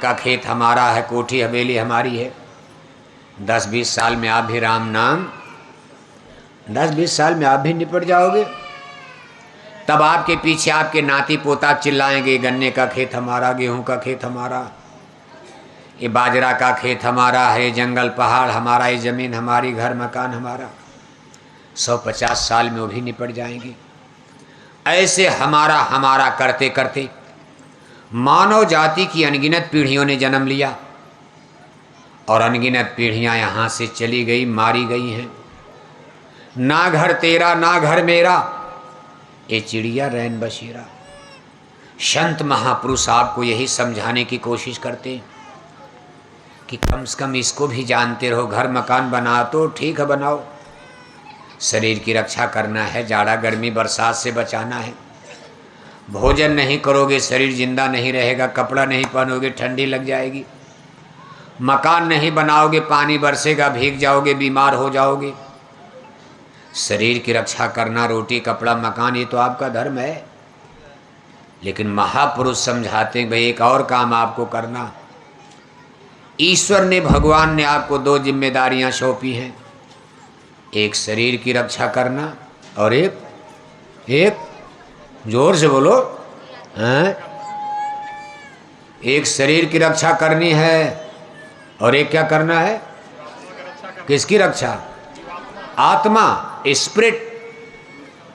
का खेत हमारा है, कोठी हवेली हमारी है। 10-20 साल में आप भी राम नाम, 10-20 साल में आप भी निपट जाओगे। तब आपके पीछे आपके नाती पोता चिल्लाएंगे, गन्ने का खेत हमारा, गेहूं का खेत हमारा, ये बाजरा का खेत हमारा है, जंगल पहाड़ हमारा, ये ज़मीन हमारी, घर मकान हमारा। 150 साल में वो भी निपट जाएंगे। ऐसे हमारा हमारा करते करते मानव जाति की अनगिनत पीढ़ियों ने जन्म लिया और अनगिनत पीढ़ियां यहाँ से चली गई, मारी गई हैं। ना घर तेरा ना घर मेरा, ये चिड़िया रैन बसेरा। संत महापुरुष आपको यही समझाने की कोशिश करते कि कम से कम इसको भी जानते रहो, घर मकान बना तो ठीक है बनाओ, शरीर की रक्षा करना है, जाड़ा गर्मी बरसात से बचाना है। भोजन नहीं करोगे शरीर जिंदा नहीं रहेगा, कपड़ा नहीं पहनोगे ठंडी लग जाएगी, मकान नहीं बनाओगे पानी बरसेगा भीग जाओगे, बीमार हो जाओगे। शरीर की रक्षा करना, रोटी कपड़ा मकान, ये तो आपका धर्म है। लेकिन महापुरुष समझाते हैं भाई एक और काम आपको करना। ईश्वर ने, भगवान ने आपको 2 जिम्मेदारियां सौंपी हैं, एक शरीर की रक्षा करना और एक जोर से बोलो हैं, एक शरीर की रक्षा करनी है और एक क्या करना है? किसकी रक्षा? आत्मा, स्पिरिट,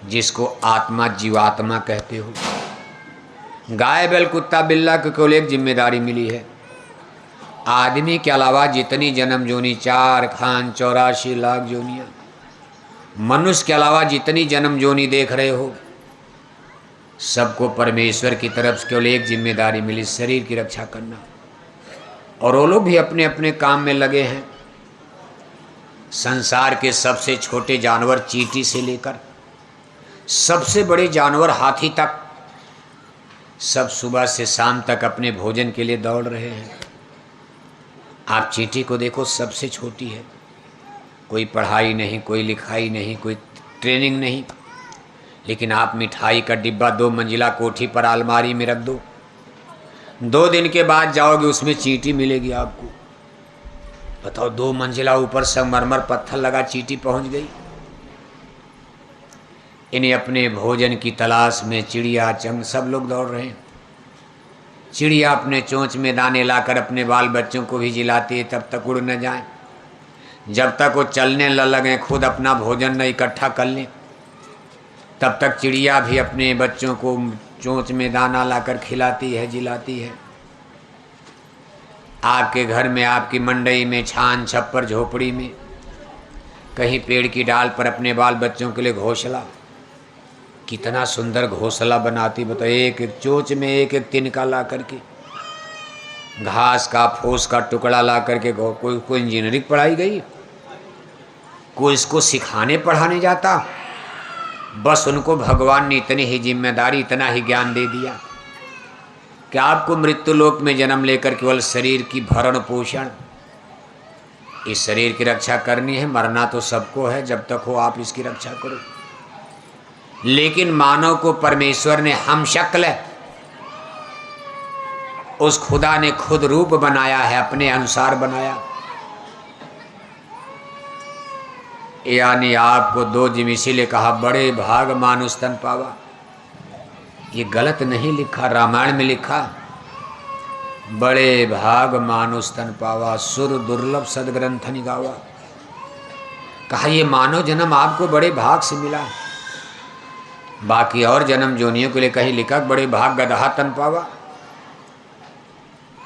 जिसको आत्मा जीवात्मा कहते हो। गाय बैल कुत्ता बिल्ला को केवल एक जिम्मेदारी मिली है। आदमी के अलावा जितनी जन्म जोनी, 4 खान 84 लाख जोनियाँ, मनुष्य के अलावा जितनी जन्म जोनी देख रहे हो, सबको परमेश्वर की तरफ से केवल एक जिम्मेदारी मिली, शरीर की रक्षा करना। और वो लोग भी अपने अपने काम में लगे हैं। संसार के सबसे छोटे जानवर चींटी से लेकर सबसे बड़े जानवर हाथी तक, सब सुबह से शाम तक अपने भोजन के लिए दौड़ रहे हैं। आप चींटी को देखो, सबसे छोटी है, कोई पढ़ाई नहीं, कोई लिखाई नहीं, कोई ट्रेनिंग नहीं, लेकिन आप मिठाई का डिब्बा 2 मंजिला कोठी पर अलमारी में रख दो, 2 दिन के बाद जाओगे उसमें चींटी मिलेगी आपको। बताओ, 2 मंजिला ऊपर संगमरमर पत्थर लगा, चींटी पहुंच गई। इन्हें अपने भोजन की तलाश में चिड़िया चंग सब लोग दौड़ रहे हैं। चिड़िया अपने चोंच में दाने लाकर अपने बाल बच्चों को भी जिलाती है, तब तक उड़ न जाए, जब तक वो चलने न लगे, खुद अपना भोजन न इकट्ठा कर लें, तब तक चिड़िया भी अपने बच्चों को चोंच में दाना लाकर खिलाती है, जिलाती है। आपके घर में, आपकी मंडई में, छान छप्पर झोपड़ी में, कहीं पेड़ की डाल पर अपने बाल बच्चों के लिए घोंसला, कितना सुंदर घोंसला बनाती। बताओ, एक एक चोंच में एक एक तिनका ला करके, घास का फूस का टुकड़ा ला करके। कोई इंजीनियरिंग पढ़ाई गई, कोई इसको सिखाने पढ़ाने जाता, बस उनको भगवान ने इतनी ही जिम्मेदारी, इतना ही ज्ञान दे दिया कि आपको मृत्यु लोक में जन्म लेकर केवल शरीर की भरण पोषण, इस शरीर की रक्षा करनी है। मरना तो सबको है, जब तक हो आप इसकी रक्षा करो। लेकिन मानव को परमेश्वर ने हम शक्ल, उस खुदा ने खुद रूप बनाया है, अपने अनुसार बनाया। यानी आपको 2 जिम, इसीलिए कहा बड़े भाग मानुष तन पावा। ये गलत नहीं लिखा, रामायण में लिखा, बड़े भाग मानुष तन पावा, सुर दुर्लभ सदग्रंथ निगावा। कहा ये मानव जन्म आपको बड़े भाग से मिला। बाकी और जन्म जोनियों के लिए कहीं लिखा बड़े भाग गदहा तन पावा,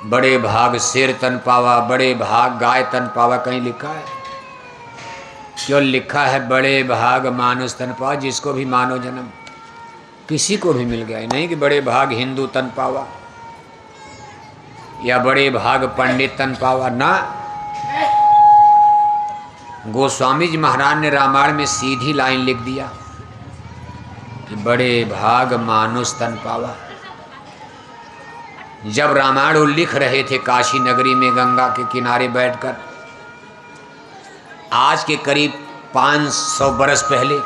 बड़े भाग शेर तन पावा, बड़े भाग गाय तन पावा, कहीं लिखा है? क्यों लिखा है बड़े भाग मानुष तन पावा। जिसको भी मानव जन्म किसी को भी मिल गया, नहीं कि बड़े भाग हिंदू तन पावा या बड़े भाग पंडित तन पावा ना। गोस्वामी जी महाराज ने रामायण में सीधी लाइन लिख दिया कि बड़े भाग मानुष तन पावा। जब रामायण वो लिख रहे थे काशी नगरी में गंगा के किनारे बैठकर, आज के करीब 500 बरस पहले,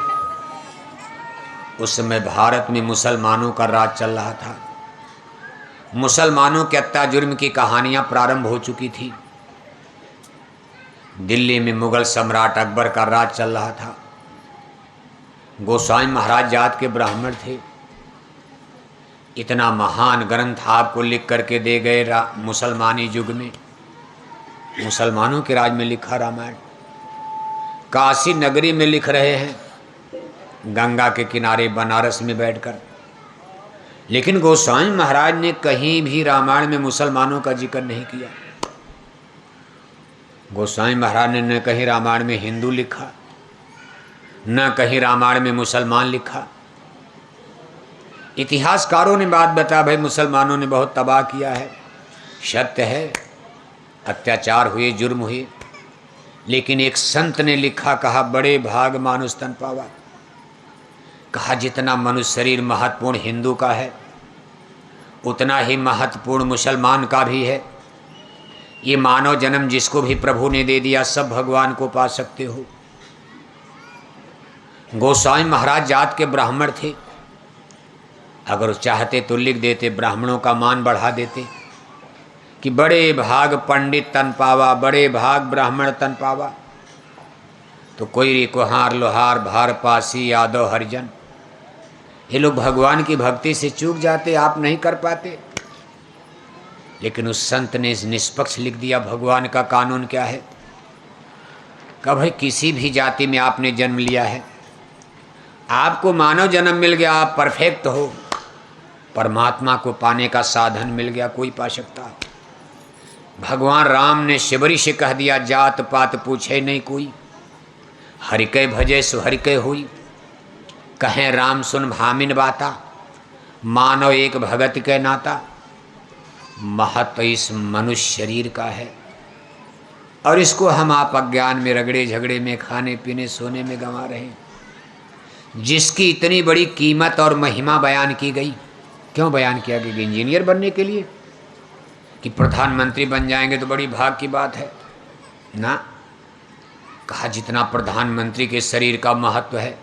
उस समय भारत में मुसलमानों का राज चल रहा था। मुसलमानों के हत्या जुर्म की कहानियां प्रारंभ हो चुकी थी। दिल्ली में मुगल सम्राट अकबर का राज चल रहा था। गोस्वामी महाराज जात के ब्राह्मण थे। इतना महान ग्रंथ आपको लिख करके दे गए मुसलमानी युग में, मुसलमानों के राज में लिखा रामायण, काशी नगरी में लिख रहे हैं, गंगा के किनारे बनारस में बैठकर। लेकिन गोस्वामी महाराज ने कहीं भी रामायण में मुसलमानों का जिक्र नहीं किया। गोस्वामी महाराज ने न कहीं रामायण में हिंदू लिखा, न कहीं रामायण में मुसलमान लिखा। इतिहासकारों ने बात बता, भाई मुसलमानों ने बहुत तबाह किया है, सत्य है, अत्याचार हुए, जुर्म हुए। लेकिन एक संत ने लिखा, कहा बड़े भाग मानुष तन पावा। कहा जितना मनुष्य शरीर महत्वपूर्ण हिंदू का है, उतना ही महत्वपूर्ण मुसलमान का भी है। ये मानव जन्म जिसको भी प्रभु ने दे दिया, सब भगवान को पा सकते हो। गोस्वामी महाराज जात के ब्राह्मण थे। अगर चाहते तो लिख देते, ब्राह्मणों का मान बढ़ा देते कि बड़े भाग पंडित तन पावा, बड़े भाग ब्राह्मण तन पावा। तो कोई कुहार लोहार भार पासी यादव हरिजन, ये लोग भगवान की भक्ति से चूक जाते, आप नहीं कर पाते। लेकिन उस संत ने निष्पक्ष लिख दिया, भगवान का कानून क्या है। कहा भाई किसी भी जाति में आपने जन्म लिया है, आपको मानव जन्म मिल गया, आप परफेक्ट हो, परमात्मा को पाने का साधन मिल गया, कोई पा सकता। भगवान राम ने शिवरी से कह दिया, जात पात पूछे नहीं कोई, हरिकै भजे सो हरिकै हुई। कहें राम सुन भामिन बाता, मानव एक भगत के नाता। महत्व इस मनुष्य शरीर का है, और इसको हम आप अज्ञान में, रगड़े झगड़े में, खाने पीने सोने में गंवा रहे हैं। जिसकी इतनी बड़ी कीमत और महिमा बयान की गई, क्यों बयान किया गया? इंजीनियर बनने के लिए, कि प्रधानमंत्री बन जाएंगे तो बड़ी भाग की बात है ना। कहा जितना प्रधानमंत्री के शरीर का महत्व है,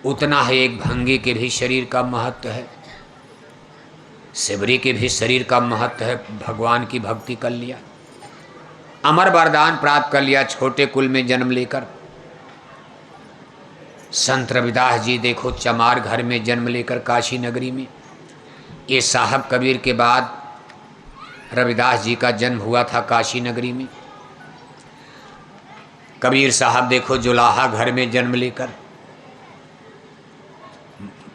उतना ही एक भंगी के भी शरीर का महत्व है, शिवरी के भी शरीर का महत्व है। भगवान की भक्ति कर लिया, अमर वरदान प्राप्त कर लिया, छोटे कुल में जन्म लेकर। संत रविदास जी देखो, चमार घर में जन्म लेकर काशी नगरी में। ये साहब कबीर के बाद रविदास जी का जन्म हुआ था काशी नगरी में। कबीर साहब देखो जुलाहा घर में जन्म लेकर,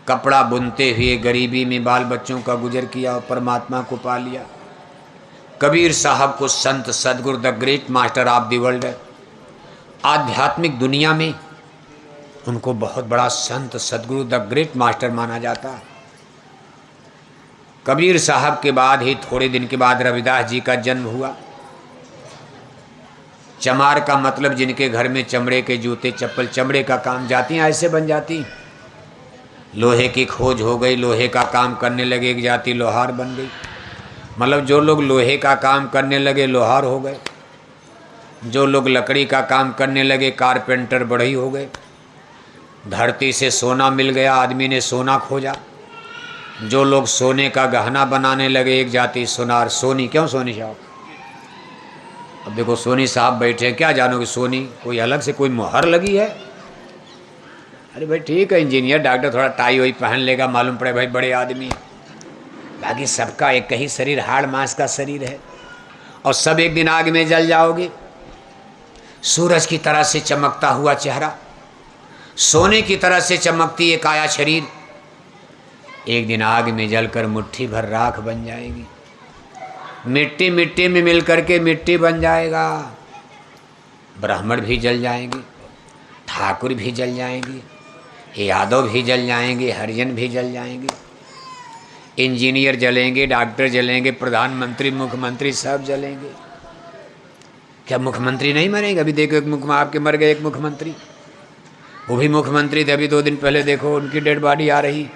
कपड़ा बुनते हुए गरीबी में बाल बच्चों का गुजर किया और परमात्मा को पा लिया। कबीर साहब को संत सदगुरु the great master of the world, आध्यात्मिक दुनिया में उनको बहुत बड़ा संत सदगुरु द ग्रेट मास्टर माना जाता। कबीर साहब के बाद ही थोड़े दिन के बाद रविदास जी का जन्म हुआ। चमार का मतलब जिनके घर में चमड़े के जूते चप्पल, चमड़े का काम, जातियाँ ऐसे बन जाती। लोहे की खोज हो गई, लोहे का काम करने लगे, एक जाति लोहार बन गई। मतलब जो लोग लोहे का काम करने लगे लोहार हो गए, जो लोग लकड़ी का काम करने लगे कारपेंटर बढ़ई हो गए। धरती से सोना मिल गया, आदमी ने सोना खोजा। जो लोग सोने का गहना बनाने लगे, एक जाति सोनार, सोनी। क्यों सोनी साहब? अब देखो सोनी साहब बैठे, क्या जानोगे सोनी कोई अलग से कोई मुहर लगी है? अरे भाई ठीक है, इंजीनियर डॉक्टर थोड़ा टाई वाई पहन लेगा, मालूम पड़े भाई बड़े आदमी। बाकी सबका एक ही शरीर, हाड़ मांस का शरीर है, और सब एक दिन आग में जल जाओगे। सूरज की तरह से चमकता हुआ चेहरा, सोने की तरह से चमकती एक काया शरीर, एक दिन आग में जलकर मुट्ठी भर राख बन जाएगी। मिट्टी मिट्टी में मिल करके मिट्टी बन जाएगा। ब्राह्मण भी जल जाएंगे, ठाकुर भी जल जाएंगे, यादव भी जल जाएंगे, हरिजन भी जल जाएंगे, इंजीनियर जलेंगे, डॉक्टर जलेंगे, प्रधानमंत्री मुख्यमंत्री सब जलेंगे। क्या मुख्यमंत्री नहीं मरेंगे? अभी देखो एक आपके मर गए एक मुख्यमंत्री, वो भी मुख्यमंत्री थे, अभी 2 दिन पहले देखो उनकी डेड बॉडी आ रही,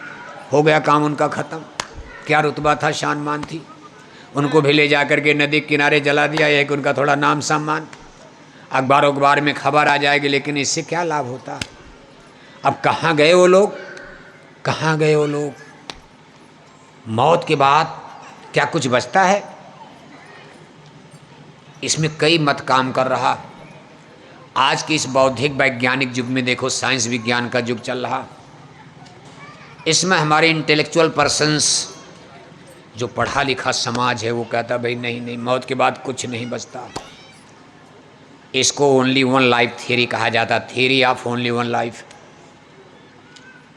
हो गया काम उनका ख़त्म। क्या रुतबा था, शान मान थी, उनको भी ले जा कर के नदी किनारे जला दिया। एक उनका थोड़ा नाम सम्मान, अखबार में खबर आ जाएगी, लेकिन इससे क्या लाभ होता? अब कहाँ गए वो लोग, कहाँ गए वो लोग? मौत के बाद क्या कुछ बचता है? इसमें कई मत काम कर रहा। आज के इस बौद्धिक वैज्ञानिक युग में देखो, साइंस विज्ञान का युग चल रहा, इसमें हमारे इंटेलेक्चुअल पर्सन्स, जो पढ़ा लिखा समाज है, वो कहता भाई नहीं नहीं, मौत के बाद कुछ नहीं बचता। इसको ओनली वन लाइफ थियरी कहा जाता, theory of only one life,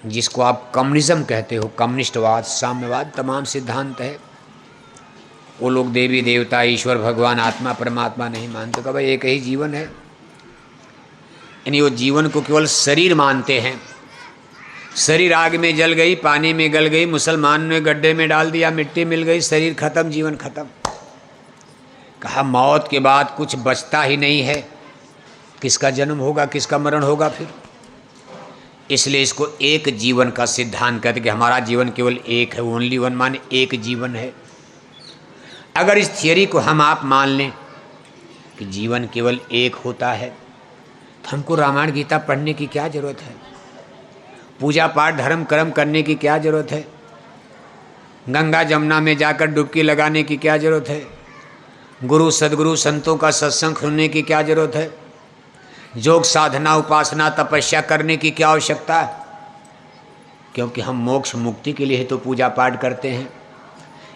जिसको आप कम्युनिज्म कहते हो, कम्युनिस्टवाद, साम्यवाद, तमाम सिद्धांत है। वो लोग देवी देवता, ईश्वर, भगवान, आत्मा, परमात्मा नहीं मानते, कहा भाई एक ही जीवन है। यानी वो जीवन को केवल शरीर मानते हैं। शरीर आग में जल गई, पानी में गल गई, मुसलमान ने गड्ढे में डाल दिया, मिट्टी मिल गई, शरीर खत्म, जीवन खत्म। कहा मौत के बाद कुछ बचता ही नहीं है, किसका जन्म होगा, किसका मरण होगा फिर? इसलिए इसको एक जीवन का सिद्धांत कहते कि हमारा जीवन केवल एक है, ओनली वन, माने एक जीवन है। अगर इस थियरी को हम आप मान लें कि जीवन केवल एक होता है, तो हमको रामायण गीता पढ़ने की क्या जरूरत है? पूजा पाठ धर्म कर्म करने की क्या जरूरत है? गंगा जमुना में जाकर डुबकी लगाने की क्या जरूरत है? गुरु सदगुरु संतों का सत्संग सुनने की क्या जरूरत है? योग साधना उपासना तपस्या करने की क्या आवश्यकता है? क्योंकि हम मोक्ष मुक्ति के लिए तो पूजा पाठ करते हैं।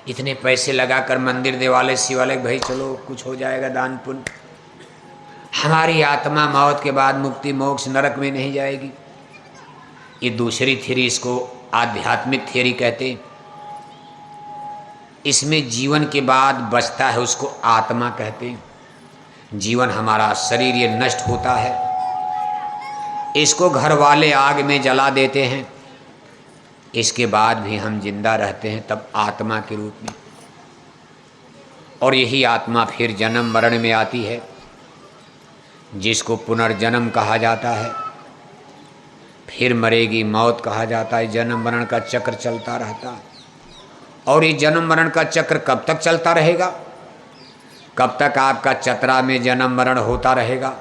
इतने पैसे लगाकर मंदिर देवालय शिवालय, भाई चलो कुछ हो जाएगा, दान पुण्य। हमारी आत्मा मौत के बाद मुक्ति मोक्ष नरक में नहीं जाएगी। ये दूसरी थियरी, इसको आध्यात्मिक थियरी कहते हैं। इसमें जीवन के बाद बचता है, उसको आत्मा कहते हैं। जीवन हमारा शरीर ये नष्ट होता है, इसको घर वाले आग में जला देते हैं, इसके बाद भी हम जिंदा रहते हैं, तब आत्मा के रूप में। और यही आत्मा फिर जन्म मरण में आती है, जिसको पुनर्जन्म कहा जाता है। फिर मरेगी, मौत कहा जाता है। जन्म मरण का चक्र चलता रहता है। और ये जन्म मरण का चक्र कब तक चलता रहेगा? कब तक आपका चतरा में जन्म मरण होता रहेगा?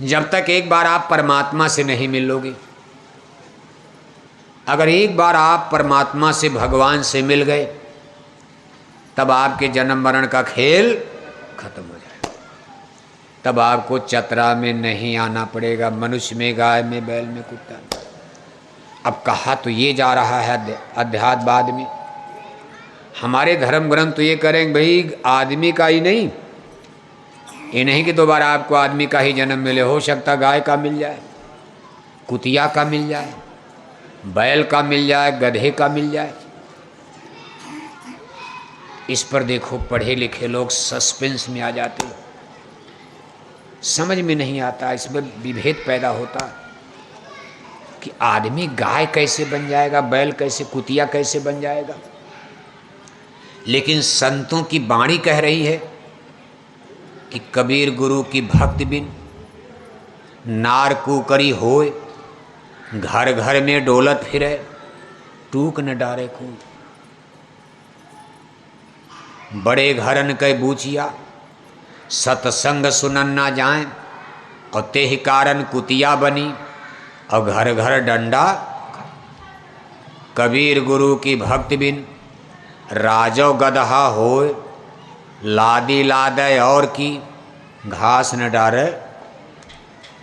जब तक एक बार आप परमात्मा से नहीं मिलोगे। अगर एक बार आप परमात्मा से, भगवान से मिल गए, तब आपके जन्म मरण का खेल खत्म हो जाएगा। तब आपको चतरा में नहीं आना पड़ेगा, मनुष्य में, गाय में, बैल में, कुत्ता में। अब कहा तो ये जा रहा है अध्यात्मवाद में। हमारे धर्म ग्रंथ तो ये करेंगे भाई आदमी का ही नहीं, ये नहीं कि दोबारा आपको आदमी का ही जन्म मिले, हो सकता गाय का मिल जाए, कुतिया का मिल जाए, बैल का मिल जाए, गधे का मिल जाए। इस पर देखो पढ़े लिखे लोग सस्पेंस में आ जाते, समझ में नहीं आता, इसमें विभेद पैदा होता कि आदमी गाय कैसे बन जाएगा, बैल कैसे, कुतिया कैसे बन जाएगा। लेकिन संतों की वाणी कह रही है कि कबीर गुरु की भक्ति बिन नार कुकरी होए, घर घर में डोलत फिरे, टूक न डारे कोई। बड़े घरन कै बूचिया, सतसंग सुनन ना जाए, और तेहि कारण कुतिया बनी, और घर घर डंडा। कबीर गुरु की भक्ति बिन राजो गदहा होए, लादी लादे और की घास न डारे।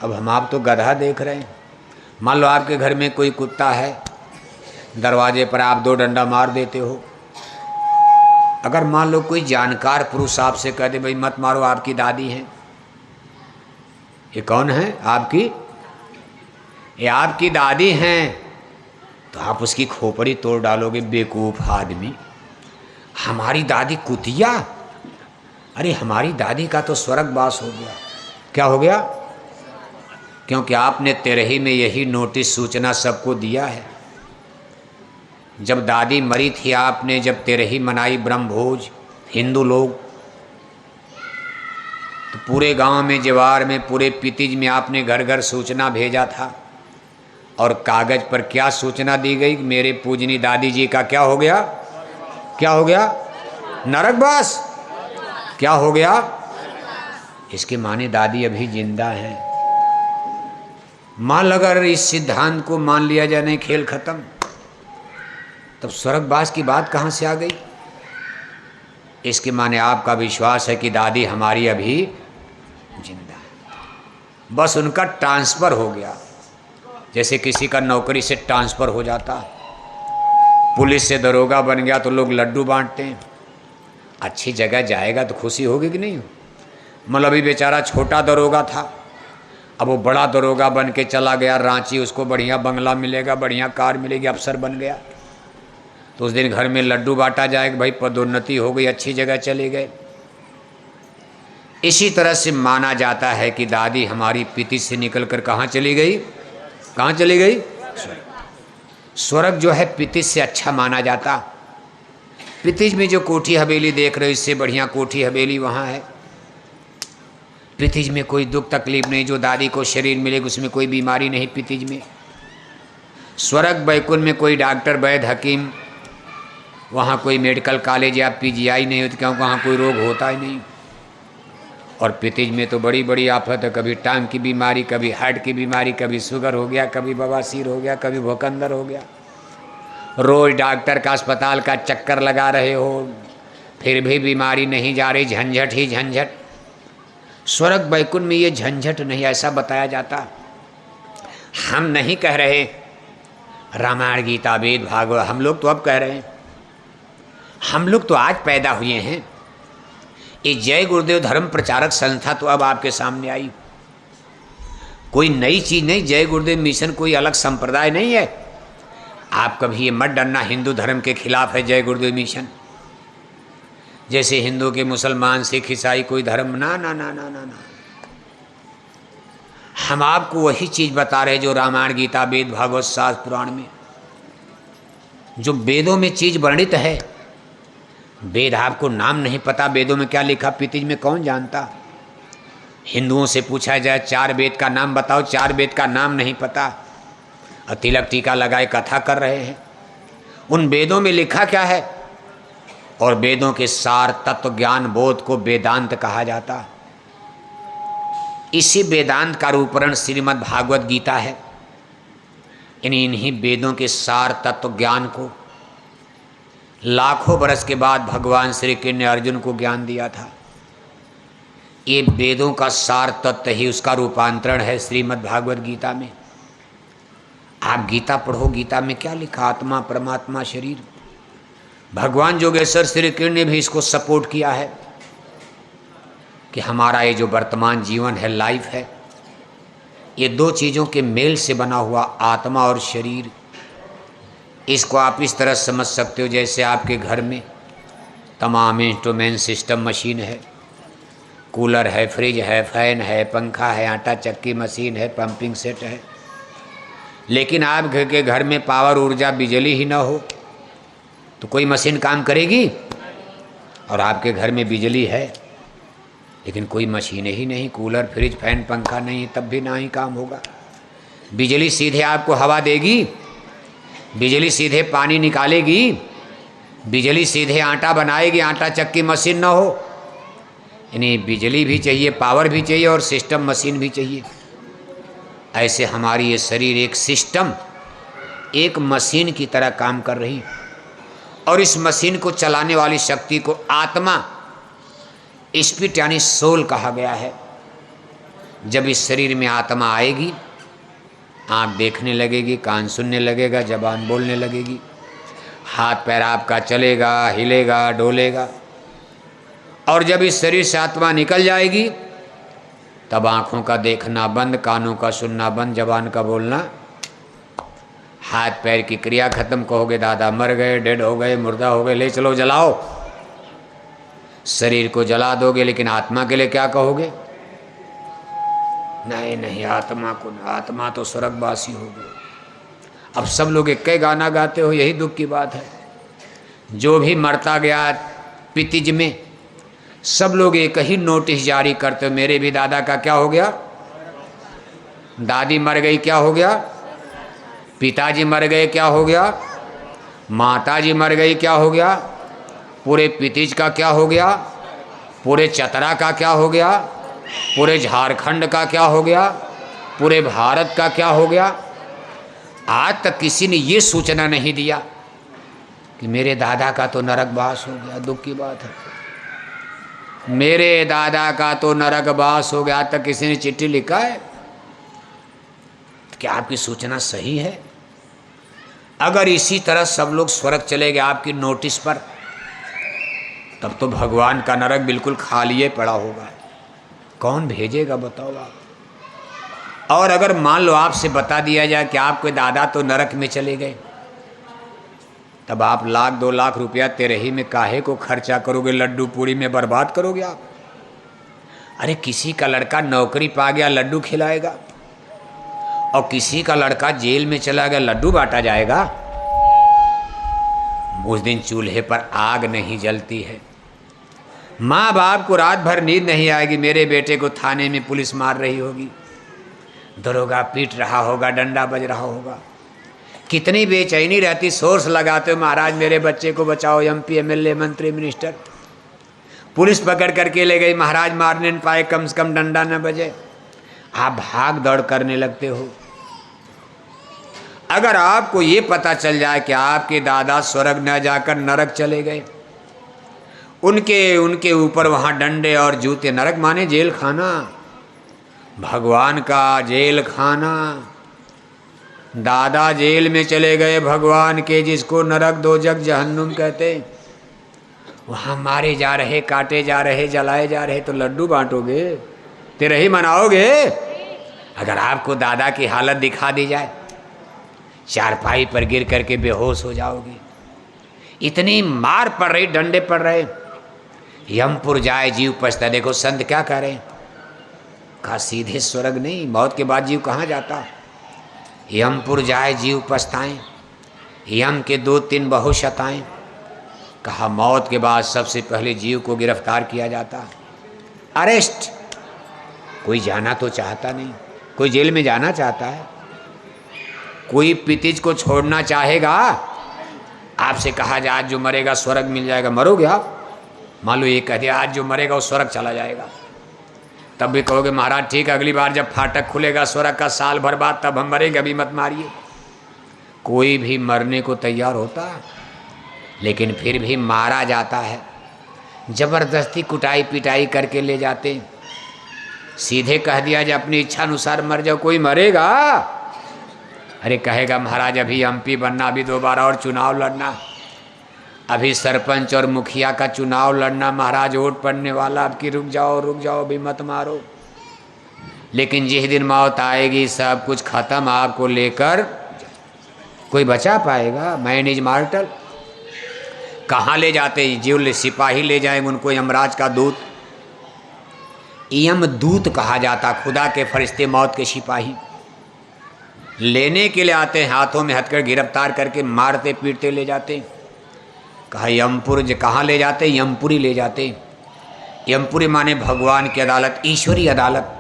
अब हम आप तो गधा देख रहे हैं। मान लो आपके घर में कोई कुत्ता है, दरवाजे पर आप 2 डंडा मार देते हो। अगर मान लो कोई जानकार पुरुष आपसे कह दे भाई मत मारो, आपकी दादी हैं, ये कौन है आपकी, ये आपकी दादी हैं, तो आप उसकी खोपड़ी तोड़ डालोगे, बेवकूफ़ आदमी। हमारी दादी कुतिया, अरे हमारी दादी का तो स्वर्गवास हो गया। क्या हो गया? क्योंकि आपने तेरही में यही नोटिस सूचना सबको दिया है। जब दादी मरी थी, आपने जब तेरही मनाई ब्रह्मभोज, हिंदू लोग, तो पूरे गांव में, जवार में, पूरे पितिज में आपने घर घर सूचना भेजा था। और कागज पर क्या सूचना दी गई? मेरे पूजनी दादी जी का क्या हो गया? क्या हो गया? नरकवास। क्या हो गया? इसके माने दादी अभी जिंदा हैं। मान अगर इस सिद्धांत को मान लिया जाए, नहीं खेल खत्म। तब स्वर्गवास की बात कहाँ से आ गई? इसके माने आपका विश्वास है कि दादी हमारी अभी जिंदा है, बस उनका ट्रांसफ़र हो गया, जैसे किसी का नौकरी से ट्रांसफ़र हो जाता, पुलिस से दरोगा बन गया तो लोग लड्डू बांटते हैं। अच्छी जगह जाएगा तो खुशी होगी कि नहीं? मतलब अभी बेचारा छोटा दरोगा था, अब वो बड़ा दरोगा बन के चला गया रांची, उसको बढ़िया बंगला मिलेगा, बढ़िया कार मिलेगी, अफसर बन गया, तो उस दिन घर में लड्डू बांटा जाएगा, भाई पदोन्नति हो गई, अच्छी जगह चले गए। इसी तरह से माना जाता है कि दादी हमारी पितिज से निकलकर कहाँ चली गई? कहाँ चली गई? स्वर्ग जो है पितिज से अच्छा माना जाता। पितिज में जो कोठी हवेली देख रहे हो, इससे बढ़िया कोठी हवेली वहाँ है। पितिज में कोई दुख तकलीफ नहीं, जो दादी को शरीर मिलेगा उसमें कोई बीमारी नहीं पितिज में। स्वर्ग बैकुंठ में कोई डॉक्टर वैद्य हकीम, वहाँ कोई मेडिकल कॉलेज या पीजीआई नहीं होती, क्योंकि वहाँ कोई रोग होता ही नहीं। और पितिज में तो बड़ी बड़ी आफत है, कभी टांग की बीमारी, कभी हार्ट की बीमारी, कभी शुगर हो गया, कभी बवासीर हो गया, कभी भूखंदर हो गया। रोज़ डॉक्टर का अस्पताल का चक्कर लगा रहे हो, फिर भी बीमारी नहीं जा रही, झंझट ही झंझट। स्वर्ग बैकुंठ में ये झंझट नहीं, ऐसा बताया जाता। हम नहीं कह रहे रामायण गीता वेद भागवत, हम लोग तो अब कह रहे हैं, हम लोग तो आज पैदा हुए हैं। ये जय गुरुदेव धर्म प्रचारक संस्था तो अब आपके सामने आई, कोई नई चीज़ नहीं। जय गुरुदेव मिशन कोई अलग संप्रदाय नहीं है। आप कभी ये मत डरना हिंदू धर्म के खिलाफ है जय गुरुदेव मिशन, जैसे हिंदू के मुसलमान सिख ईसाई कोई धर्म, ना ना ना ना ना ना। हम आपको वही चीज़ बता रहे जो रामायण गीता वेद भागवत शास्त्र पुराण में, जो वेदों में चीज़ वर्णित है। वेद आपको नाम नहीं पता, वेदों में क्या लिखा पितिज में कौन जानता? हिंदुओं से पूछा जाए 4 वेद का नाम बताओ, 4 वेद का नाम नहीं पता, और तिलक टीका लगाए कथा कर रहे हैं। उन वेदों में लिखा क्या है? और वेदों के सार तत्व ज्ञान बोध को वेदांत कहा जाता। इसी वेदांत का रूपरण श्रीमद् भागवत गीता है। इन्हीं वेदों के सार तत्व ज्ञान को लाखों बरस के बाद भगवान श्री कृष्ण ने अर्जुन को ज्ञान दिया था। ये वेदों का सार तत्व ही उसका रूपांतरण है श्रीमद् भागवत गीता में। आप गीता पढ़ो, गीता में क्या लिखा? आत्मा परमात्मा शरीर। भगवान जोगेश्वर श्री कृष्ण ने भी इसको सपोर्ट किया है कि हमारा ये जो वर्तमान जीवन है, लाइफ है, ये 2 चीज़ों के मेल से बना हुआ आत्मा और शरीर। इसको आप इस तरह समझ सकते हो जैसे आपके घर में तमाम इंस्ट्रूमेंट सिस्टम मशीन है, कूलर है, फ्रिज है, फैन है, पंखा है, आटा चक्की मशीन है, पंपिंग सेट है, लेकिन आप के घर में पावर ऊर्जा बिजली ही ना हो तो कोई मशीन काम करेगी? और आपके घर में बिजली है लेकिन कोई मशीन ही नहीं, कूलर फ्रिज फैन पंखा नहीं, तब भी ना ही काम होगा। बिजली सीधे आपको हवा देगी, बिजली सीधे पानी निकालेगी, बिजली सीधे आटा बनाएगी, आटा चक्की मशीन ना हो। यानी बिजली भी चाहिए, पावर भी चाहिए और सिस्टम मशीन भी चाहिए। ऐसे हमारी ये शरीर एक सिस्टम, एक मशीन की तरह काम कर रही, और इस मशीन को चलाने वाली शक्ति को आत्मा, स्पिरिट यानी सोल कहा गया है। जब इस शरीर में आत्मा आएगी, आँख देखने लगेगी, कान सुनने लगेगा, जबान बोलने लगेगी, हाथ पैर आपका चलेगा, हिलेगा, डोलेगा। और जब इस शरीर से आत्मा निकल जाएगी तब आँखों का देखना बंद, कानों का सुनना बंद, जबान का बोलना, हाथ पैर की क्रिया खत्म। कहोगे दादा मर गए, डेड हो गए, मुर्दा हो गए, ले चलो जलाओ। शरीर को जला दोगे लेकिन आत्मा के लिए क्या कहोगे? नहीं नहीं, आत्मा को, आत्मा तो स्वर्गवासी हो गए। अब सब लोग एक ही गाना गाते हो, यही दुख की बात है। जो भी मरता गया पितिज में, सब लोग एक ही नोटिस जारी करते हो, मेरे भी दादा का क्या हो गया, दादी मर गई क्या हो गया, पिताजी मर गए क्या हो गया, माताजी मर गई क्या हो गया, पूरे पितिज का क्या हो गया, पूरे चतरा का क्या हो गया, पूरे झारखंड का क्या हो गया, पूरे भारत का क्या हो गया। आज तक किसी ने ये सूचना नहीं दिया कि मेरे दादा का तो नरकवास हो गया। दुख की बात है, मेरे दादा का तो नरकवास हो गया। तक किसी ने चिट्ठी लिखा है? क्या आपकी सूचना सही है? अगर इसी तरह सब लोग स्वर्ग चले गए आपकी नोटिस पर, तब तो भगवान का नरक बिल्कुल खाली पड़ा होगा। कौन भेजेगा बताओ आप? और अगर मान लो आपसे बता दिया जाए कि आपके दादा तो नरक में चले गए, तब आप 1,00,000-2,00,000 रुपया तेरे ही में काहे को खर्चा करोगे? लड्डू पूड़ी में बर्बाद करोगे आप? अरे किसी का लड़का नौकरी पा गया, लड्डू खिलाएगा, और किसी का लड़का जेल में चला गया, लड्डू बांटा जाएगा? उस दिन चूल्हे पर आग नहीं जलती है। माँ बाप को रात भर नींद नहीं आएगी, मेरे बेटे को थाने में पुलिस मार रही होगी, दरोगा पीट रहा होगा, डंडा बज रहा होगा। कितनी बेचैनी रहती, सोर्स लगाते हो महाराज मेरे बच्चे को बचाओ, MP MLA मंत्री मिनिस्टर। पुलिस पकड़ करके ले गई, महाराज मारने न पाए, कम से कम डंडा न बजे। आप भाग दौड़ करने लगते हो। अगर आपको ये पता चल जाए कि आपके दादा स्वर्ग न जाकर नरक चले गए, उनके ऊपर वहाँ डंडे और जूते, नरक माने जेल खाना, भगवान का जेल खाना। दादा जेल में चले गए भगवान के, जिसको नरक दोजख जहन्नुम कहते, वहाँ मारे जा रहे, काटे जा रहे, जलाए जा रहे, तो लड्डू बांटोगे? तेरे ही मनाओगे? अगर आपको दादा की हालत दिखा दी जाए, चारपाई पर गिर करके बेहोश हो जाओगे। इतनी मार पड़ रही, डंडे पड़ रहे। यमपुर जाए जीव पछता। देखो संत क्या कह रहे हैं, कहा सीधे स्वर्ग नहीं, मौत के बाद जीव कहाँ जाता? यमपुर जाए जीव पछताएं, यम के 2-3 बहुशताएं। कहा मौत के बाद सबसे पहले जीव को गिरफ्तार किया जाता, अरेस्ट। कोई जाना तो चाहता नहीं, कोई जेल में जाना चाहता है? कोई पितिज को छोड़ना चाहेगा? आपसे कहा जाए आज जो मरेगा स्वर्ग मिल जाएगा, मरोगे आप? मान लो ये कह दिया आज जो मरेगा वो स्वर्ग चला जाएगा, तब भी कहोगे महाराज ठीक, अगली बार जब फाटक खुलेगा स्वर्ग का साल भर बाद, तब हम मरेंगे, अभी मत मारिए। कोई भी मरने को तैयार होता, लेकिन फिर भी मारा जाता है। जबरदस्ती कुटाई पिटाई करके ले जाते। सीधे कह दिया जाए अपनी इच्छा अनुसार मर जाओ, कोई मरेगा? अरे कहेगा महाराज अभी MP बनना, अभी दोबारा और चुनाव लड़ना, अभी सरपंच और मुखिया का चुनाव लड़ना, महाराज वोट पड़ने वाला, अब की रुक जाओ अभी मत मारो। लेकिन जिस दिन मौत आएगी सब कुछ खत्म, आपको लेकर कोई बचा पाएगा? Man is mortal. कहाँ ले जाते? जो सिपाही ले जाएंगे उनको यमराज का दूत, यम दूत कहा जाता, खुदा के फरिश्ते, मौत के सिपाही लेने के लिए आते हैं, हाथों में हथकड़ गिरफ्तार करके मारते पीटते ले जाते। कहा यमपुर कहाँ ले जाते? यमपुरी ले जाते। यमपुरी माने भगवान की अदालत, ईश्वरी अदालत।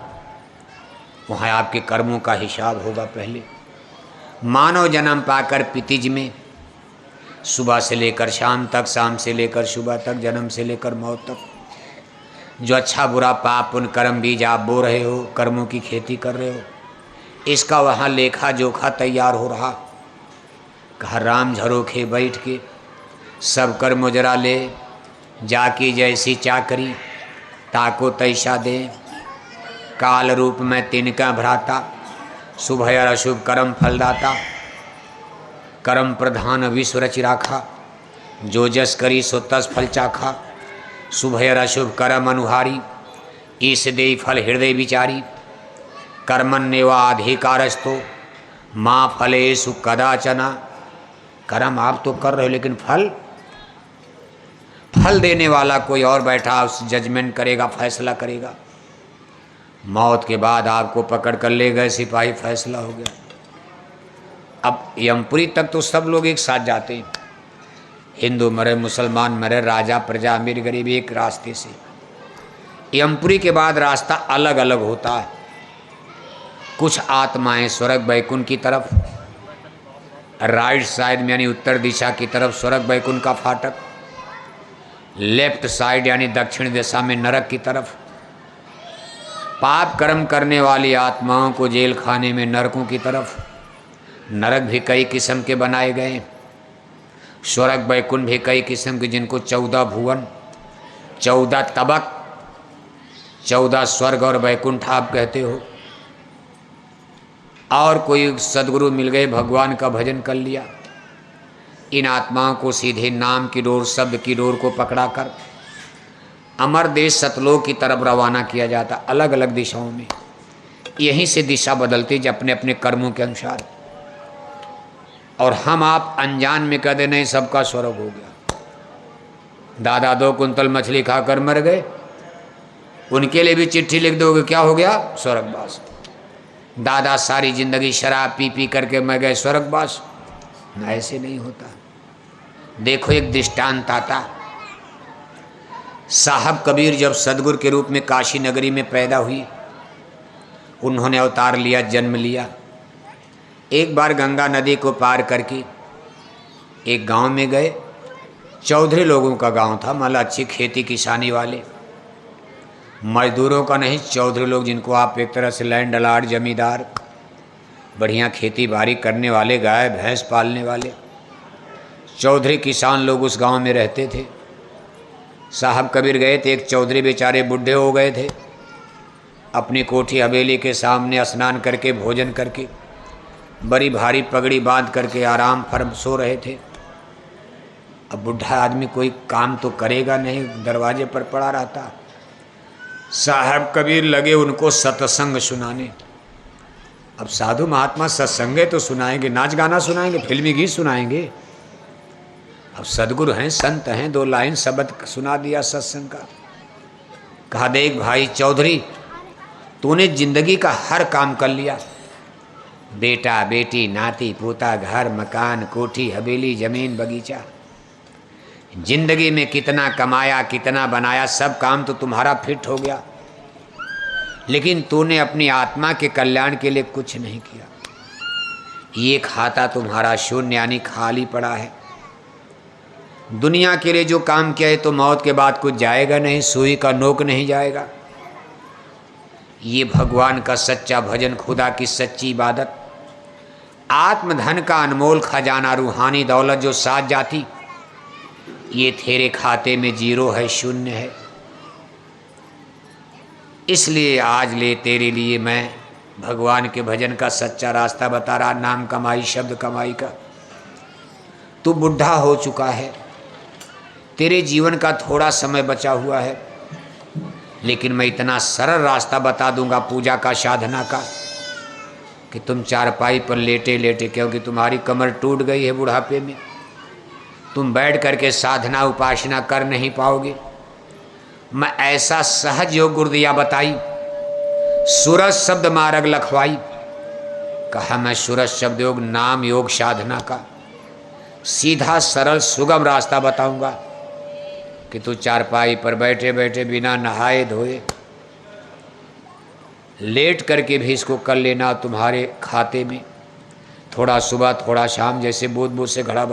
वहाँ आपके कर्मों का हिसाब होगा। पहले मानव जन्म पाकर पितिज में, सुबह से लेकर शाम तक, शाम से लेकर सुबह तक, जन्म से लेकर मौत तक, जो अच्छा बुरा पाप पुण्य कर्म बीज आप बो रहे हो, कर्मों की खेती कर रहे हो, इसका वहाँ लेखा जोखा तैयार हो रहा। कहा राम झरोखे बैठ के सब कर मुजरा ले, जाकी जैसी चाकरी ताको तैसा दे, काल रूप में तिनका भ्राता, शुभ और अशुभ कर्म फलदाता, कर्म प्रधान विश्व रच राखा, जो जस करी सो तस फल चाखा, शुभ और अशुभ कर्म अनुहारी, ईस दे फल हृदय विचारी, कर्मण्येवाधिकारस्तो माँ फलेषु कदाचना। कर्म आप तो कर रहे हो, लेकिन फल देने वाला कोई और बैठा, उस जजमेंट करेगा, फैसला करेगा। मौत के बाद आपको पकड़ कर ले गए सिपाही, फैसला हो गया। अब यमपुरी तक तो सब लोग एक साथ जाते हैं, हिंदू मरे, मुसलमान मरे, राजा प्रजा, अमीर गरीब, एक रास्ते से। यमपुरी के बाद रास्ता अलग अलग होता है। कुछ आत्माएं स्वर्ग वैकुंठ की तरफ, राइट साइड में यानी उत्तर दिशा की तरफ स्वर्ग वैकुंठ का फाटक, लेफ्ट साइड यानी दक्षिण दिशा में नरक की तरफ। पाप कर्म करने वाली आत्माओं को जेल खाने में नरकों की तरफ। नरक भी कई किस्म के बनाए गए। स्वर्ग वैकुंठ भी कई किस्म के, जिनको 14 भुवन, 14 तबक, 14 स्वर्ग और वैकुंठ आप कहते हो। और कोई सदगुरु मिल गए, भगवान का भजन कर लिया, इन आत्माओं को सीधे नाम की डोर, शब्द की डोर को पकड़ा कर अमर देश सतलोक की तरफ रवाना किया जाता, अलग अलग दिशाओं में। यहीं से दिशा बदलती जो अपने अपने कर्मों के अनुसार। और हम आप अनजान में कह दे नहीं सबका स्वर्ग हो गया, दादा 2 कुंतल मछली खाकर मर गए, उनके लिए भी चिट्ठी लिख दोगे, क्या हो गया? स्वर्गवास। दादा सारी जिंदगी शराब पी पी करके मर गए, स्वर्गवास। ना, ऐसे नहीं होता। देखो एक दृष्टांत आता, साहब कबीर जब सदगुरु के रूप में काशी नगरी में पैदा हुई, उन्होंने अवतार लिया, जन्म लिया। एक बार गंगा नदी को पार करके एक गांव में गए, चौधरी लोगों का गांव था, मतलब अच्छी खेती किसानी वाले, मजदूरों का नहीं, चौधरी लोग, जिनको आप एक तरह से लैंड लॉर्ड, जमींदार, बढ़िया खेती बाड़ी करने वाले, गाय भैंस पालने वाले चौधरी किसान लोग उस गांव में रहते थे। साहब कबीर गए थे, एक चौधरी बेचारे बूढ़े हो गए थे, अपनी कोठी हवेली के सामने स्नान करके भोजन करके बड़ी भारी पगड़ी बांध करके आराम फर्म सो रहे थे। अब बूढ़ा आदमी कोई काम तो करेगा नहीं, दरवाजे पर पड़ा रहता। साहब कबीर लगे उनको सत्संग सुनाने। अब साधु महात्मा सत्संगे तो सुनाएंगे, नाच गाना सुनाएंगे, फिल्मी गीत सुनाएंगे। अब सदगुरु हैं, संत हैं, 2 लाइन शब्द सुना दिया सत्संग का। कहा देख भाई चौधरी, तूने जिंदगी का हर काम कर लिया, बेटा बेटी नाती पोता, घर मकान कोठी हवेली जमीन बगीचा, जिंदगी में कितना कमाया कितना बनाया, सब काम तो तुम्हारा फिट हो गया, लेकिन तूने अपनी आत्मा के कल्याण के लिए कुछ नहीं किया। ये खाता तुम्हारा शून्य यानी खाली पड़ा है। दुनिया के लिए जो काम किया है तो मौत के बाद कुछ जाएगा नहीं, सुई का नोक नहीं जाएगा। ये भगवान का सच्चा भजन, खुदा की सच्ची इबादत, आत्मधन का अनमोल खजाना, रूहानी दौलत जो साथ जाती, ये तेरे खाते में 0 है, शून्य है। इसलिए आज ले तेरे लिए मैं भगवान के भजन का सच्चा रास्ता बता रहा, नाम कमाई, शब्द कमाई का। तू बुढ़ा हो चुका है, तेरे जीवन का थोड़ा समय बचा हुआ है, लेकिन मैं इतना सरल रास्ता बता दूंगा पूजा का, साधना का, कि तुम चारपाई पर लेटे लेटे, क्योंकि तुम्हारी कमर टूट गई है बुढ़ापे में, तुम बैठ करके साधना उपासना कर नहीं पाओगे। मैं ऐसा सहज योग गुरुदिया बताई, सूरज शब्द मार्ग लखवाई। कहा मैं सूरज शब्द योग, नाम योग, साधना का सीधा सरल सुगम रास्ता बताऊंगा कि तू चारपाई पर बैठे बैठे बिना नहाए धोए लेट करके भी इसको कर लेना। तुम्हारे खाते में थोड़ा सुबह थोड़ा शाम, जैसे बूंद बूंद से घड़ा